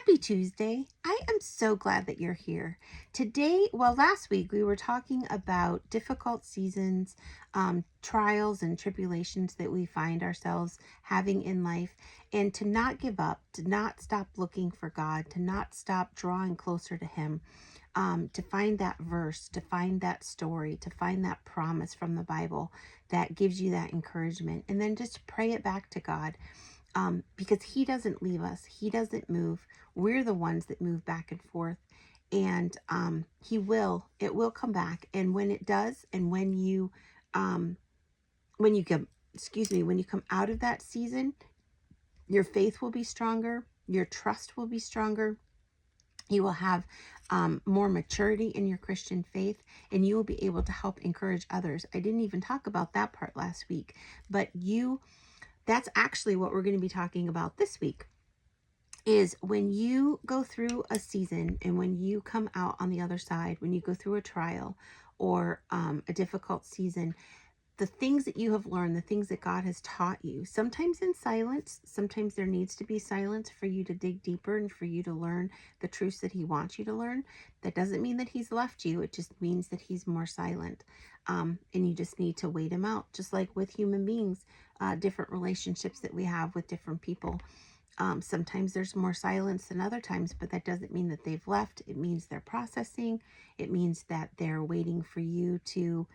Happy Tuesday. I am so glad that you're here. Today, last week we were talking about difficult seasons, trials and tribulations that we find ourselves having in life, and to not give up, to not stop looking for God, to not stop drawing closer to Him, to find that verse, to find that story, to find that promise from the Bible that gives you that encouragement, and then just pray it back to God. Because He doesn't leave us. He doesn't move. We're the ones that move back and forth. And it will come back. And when it does, and um, when you come, when you come out of that season, your faith will be stronger. Your trust will be stronger. You will have more maturity in your Christian faith, and you will be able to help encourage others. I didn't even talk about that part last week, but that's actually what we're going to be talking about this week, is when you go through a season and when you come out on the other side, when you go through a trial or a difficult season, the things that you have learned, the things that God has taught you, sometimes in silence, sometimes there needs to be silence for you to dig deeper and for you to learn the truths that He wants you to learn. That doesn't mean that He's left you. It just means that He's more silent. And you just need to wait Him out, just like with human beings, different relationships that we have with different people. Sometimes there's more silence than other times, but that doesn't mean that they've left. It means they're processing. It means that they're waiting for you to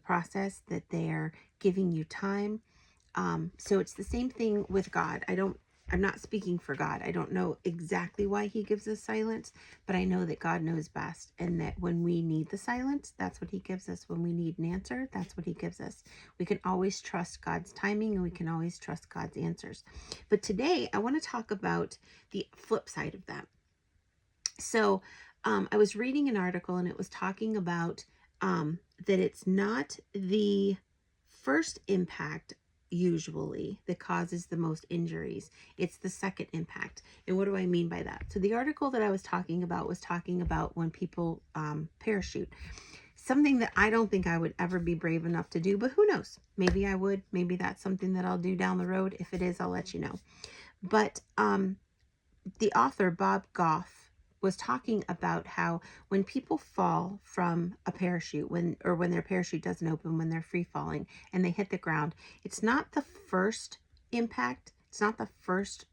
process, that they're giving you time. So it's the same thing with God. I'm not speaking for God. I don't know exactly why He gives us silence, but I know that God knows best, and that when we need the silence, that's what He gives us. When we need an answer, that's what He gives us. We can always trust God's timing, and we can always trust God's answers. But today I want to talk about the flip side of that. So I was reading an article, and it was talking about that it's not the first impact usually that causes the most injuries. It's the second impact. And what do I mean by that? So the article that I was talking about when people parachute. Something that I don't think I would ever be brave enough to do, but who knows? Maybe I would. Maybe that's something that I'll do down the road. If it is, I'll let you know. But the author, Bob Goff, was talking about how when people fall from a parachute, when their parachute doesn't open, when they're free falling and they hit the ground, it's not the first impact. It's not the first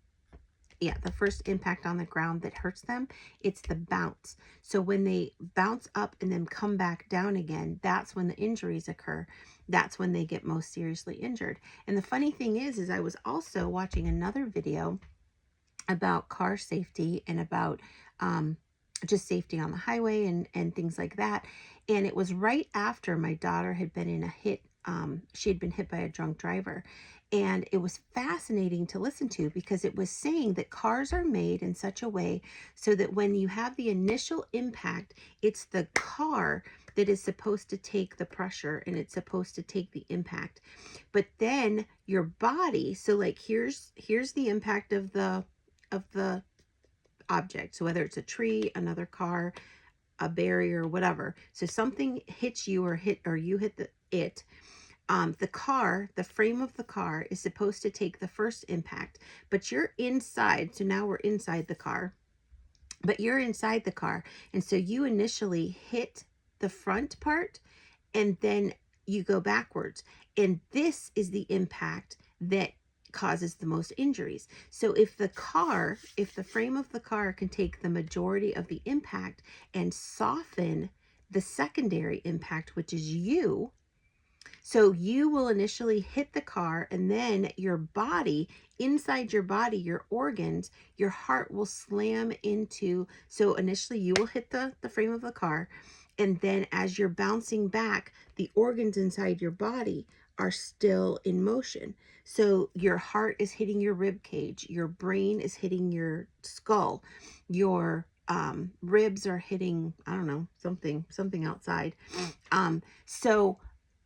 impact on the ground that hurts them. It's the bounce. So when they bounce up and then come back down again, that's when the injuries occur. That's when they get most seriously injured. And the funny thing is I was also watching another video about car safety and about just safety on the highway and things like that. And it was right after my daughter had been in a hit. She had been hit by a drunk driver. And it was fascinating to listen to, because it was saying that cars are made in such a way so that when you have the initial impact, it's the car that is supposed to take the pressure and it's supposed to take the impact. But then your body, so like here's the impact of the object. So whether it's a tree, another car, a barrier, whatever. So something hits you or you hit the car, the frame of the car is supposed to take the first impact, but you're inside. So now we're inside the car, but you're inside the car. And so you initially hit the front part and then you go backwards. And this is the impact that causes the most injuries. So if the frame of the car can take the majority of the impact and soften the secondary impact, which is you, so you will initially hit the car, and then your body, inside your body, your organs, your heart will slam into, so initially you will hit the frame of the car, and then as you're bouncing back, the organs inside your body are still in motion. So your heart is hitting your rib cage, your brain is hitting your skull, your ribs are hitting, I don't know, something outside. So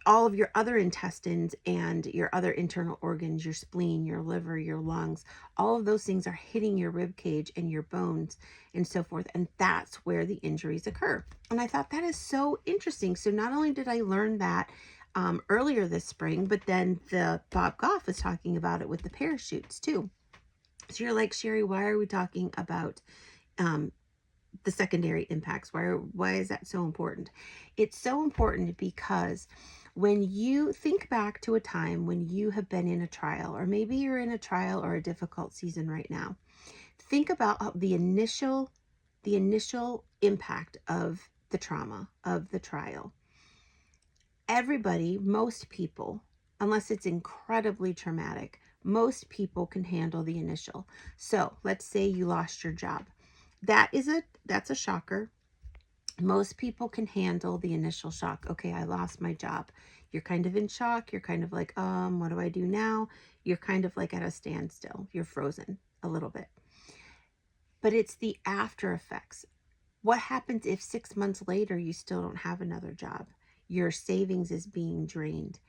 all of your other intestines and your other internal organs, your spleen, your liver, your lungs, all of those things are hitting your rib cage and your bones and so forth. And that's where the injuries occur. And I thought that is so interesting. So not only did I learn that earlier this spring, but then the Bob Goff was talking about it with the parachutes too. So you're like, Sherry, why are we talking about um, the secondary impacts. Why is that so important? It's so important because when you think back to a time when you have been in a trial, or maybe you're in a trial or a difficult season right now, think about the initial impact of the trauma of the trial. Everybody, most people, unless it's incredibly traumatic, most people can handle the initial. So let's say you lost your job. That's a shocker. Most people can handle the initial shock. Okay, I lost my job. You're kind of in shock. You're kind of like, what do I do now? You're kind of like at a standstill. You're frozen a little bit. But it's the after effects. What happens if 6 months later you still don't have another job? Your savings is being drained.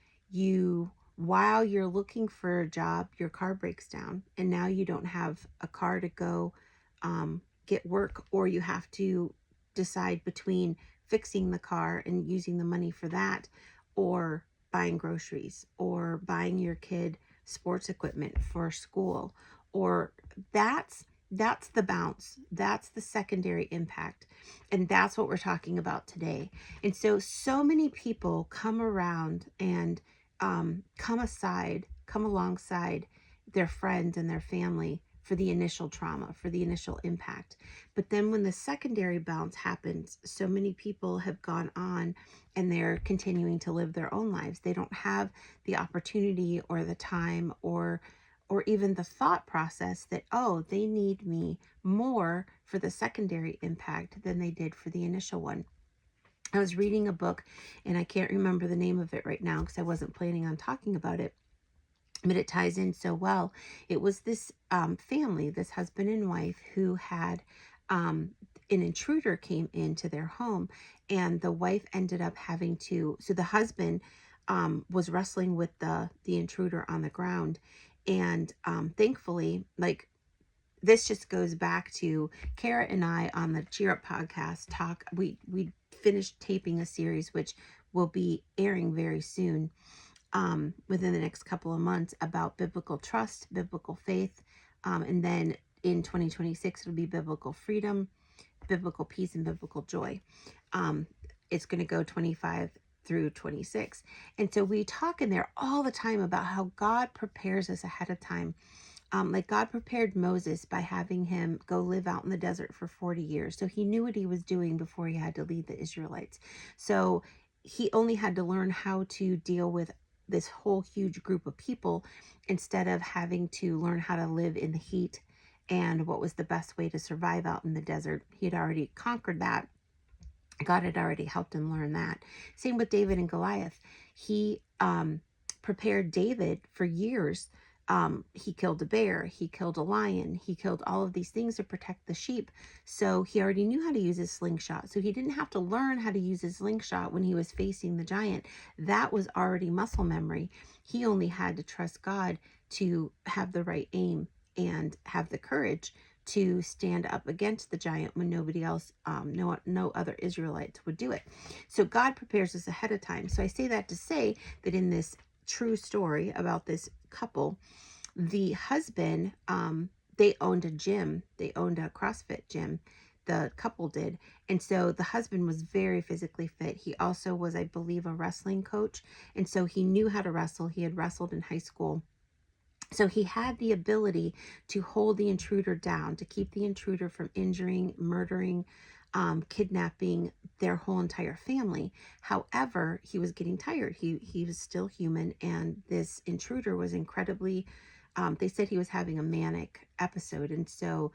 While you're looking for a job, your car breaks down and now you don't have a car to go get work, or you have to decide between fixing the car and using the money for that, or buying groceries, or buying your kid sports equipment for school, or that's the bounce. That's the secondary impact. And that's what we're talking about today. And so many people come around and come alongside their friends and their family for the initial trauma, for the initial impact. But then when the secondary bounce happens, so many people have gone on and they're continuing to live their own lives. They don't have the opportunity or the time or even the thought process that, oh, they need me more for the secondary impact than they did for the initial one. I was reading a book, and I can't remember the name of it right now because I wasn't planning on talking about it, but it ties in so well. It was this family, this husband and wife, who had an intruder came into their home, and the wife ended up having to. So the husband was wrestling with the intruder on the ground, and thankfully, like, this just goes back to Kara and I on the Cheer Up podcast talk. We finished taping a series which will be airing very soon, within the next couple of months, about biblical trust, biblical faith, and then in 2026 it'll be biblical freedom, biblical peace, and biblical joy. It's going to go 25 through 26. And so we talk in there all the time about how God prepares us ahead of time. Like God prepared Moses by having him go live out in the desert for 40 years. So he knew what he was doing before he had to lead the Israelites. So he only had to learn how to deal with this whole huge group of people instead of having to learn how to live in the heat and what was the best way to survive out in the desert. He had already conquered that. God had already helped him learn that. Same with David and Goliath. He prepared David for years. He killed a bear, he killed a lion, he killed all of these things to protect the sheep. So he already knew how to use his slingshot. So he didn't have to learn how to use his slingshot when he was facing the giant. That was already muscle memory. He only had to trust God to have the right aim and have the courage to stand up against the giant when nobody else, no other Israelites would do it. So God prepares us ahead of time. So I say that to say that in this true story about this couple, the husband, they owned a gym. They owned a CrossFit gym. The couple did. And so the husband was very physically fit. He also was, I believe, a wrestling coach. And so he knew how to wrestle. He had wrestled in high school. So he had the ability to hold the intruder down, to keep the intruder from injuring, murdering, kidnapping their whole entire family. However, he was getting tired. He was still human, and this intruder was incredibly. They said he was having a manic episode, and so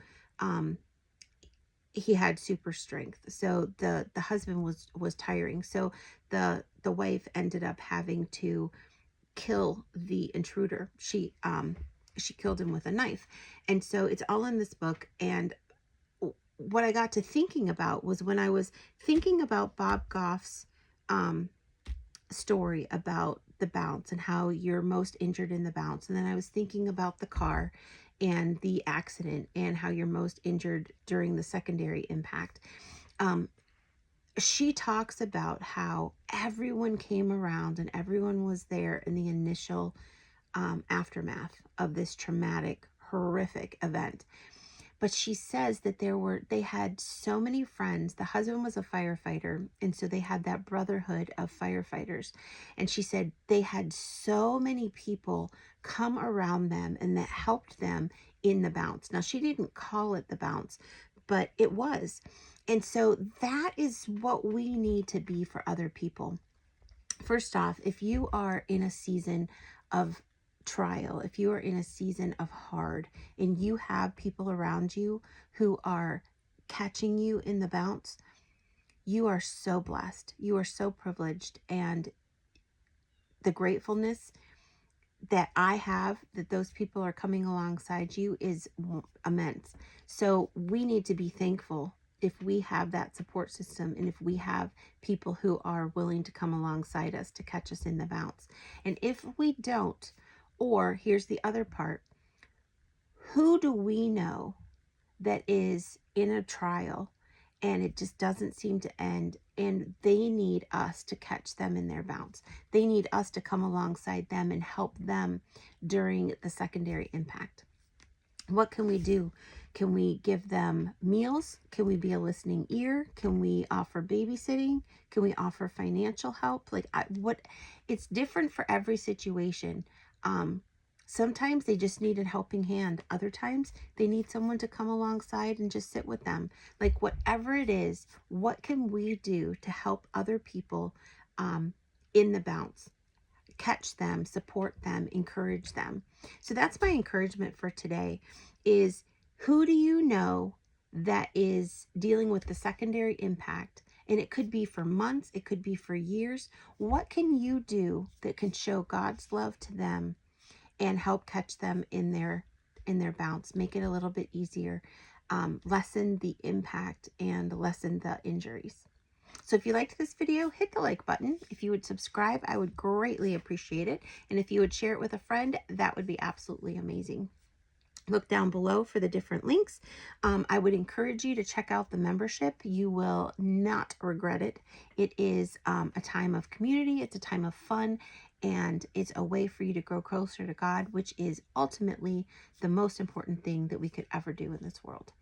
he had super strength. So the husband was tiring. So the wife ended up having to kill the intruder. She killed him with a knife. And so it's all in this book. And what I got to thinking about was when I was thinking about Bob Goff's story about the bounce and how you're most injured in the bounce. And then I was thinking about the car and the accident and how you're most injured during the secondary impact. She talks about how everyone came around and everyone was there in the initial aftermath of this traumatic, horrific event. But she says that they had so many friends. The husband was a firefighter, and so they had that brotherhood of firefighters. And she said they had so many people come around them and that helped them in the bounce. Now, she didn't call it the bounce, but it was. And so that is what we need to be for other people. First off, if you are in a season of trial, if you are in a season of hard, and you have people around you who are catching you in the bounce, you are so blessed. You are so privileged. And the gratefulness that I have that those people are coming alongside you is immense. So we need to be thankful if we have that support system and if we have people who are willing to come alongside us to catch us in the bounce. And if we don't, or here's the other part, who do we know that is in a trial and it just doesn't seem to end, and they need us to catch them in their bounce? They need us to come alongside them and help them during the secondary impact. What can we do? Can we give them meals? Can we be a listening ear? Can we offer babysitting? Can we offer financial help? It's different for every situation. Sometimes they just need a helping hand. Other times they need someone to come alongside and just sit with them. Like, whatever it is, what can we do to help other people in the bounce? Catch them, support them, encourage them. So that's my encouragement for today is, who do you know that is dealing with the secondary impact? And it could be for months, it could be for years. What can you do that can show God's love to them and help catch them in their bounce? Make it a little bit easier, lessen the impact and lessen the injuries. So if you liked this video, hit the like button. If you would subscribe, I would greatly appreciate it. And if you would share it with a friend, that would be absolutely amazing. Look down below for the different links. I would encourage you to check out the membership. You will not regret it. It is a time of community. It's a time of fun. And it's a way for you to grow closer to God, which is ultimately the most important thing that we could ever do in this world.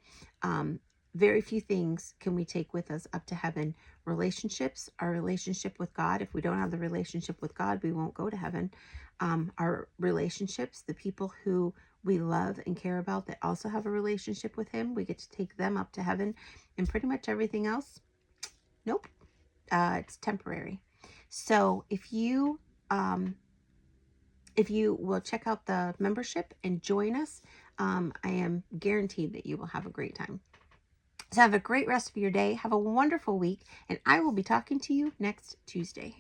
Very few things can we take with us up to heaven. Relationships, our relationship with God. If we don't have the relationship with God, we won't go to heaven. Our relationships, the people who we love and care about that also have a relationship with Him, we get to take them up to heaven. And pretty much everything else, nope, it's temporary. So if you will check out the membership and join us, I am guaranteed that you will have a great time. So have a great rest of your day. Have a wonderful week, and I will be talking to you next Tuesday.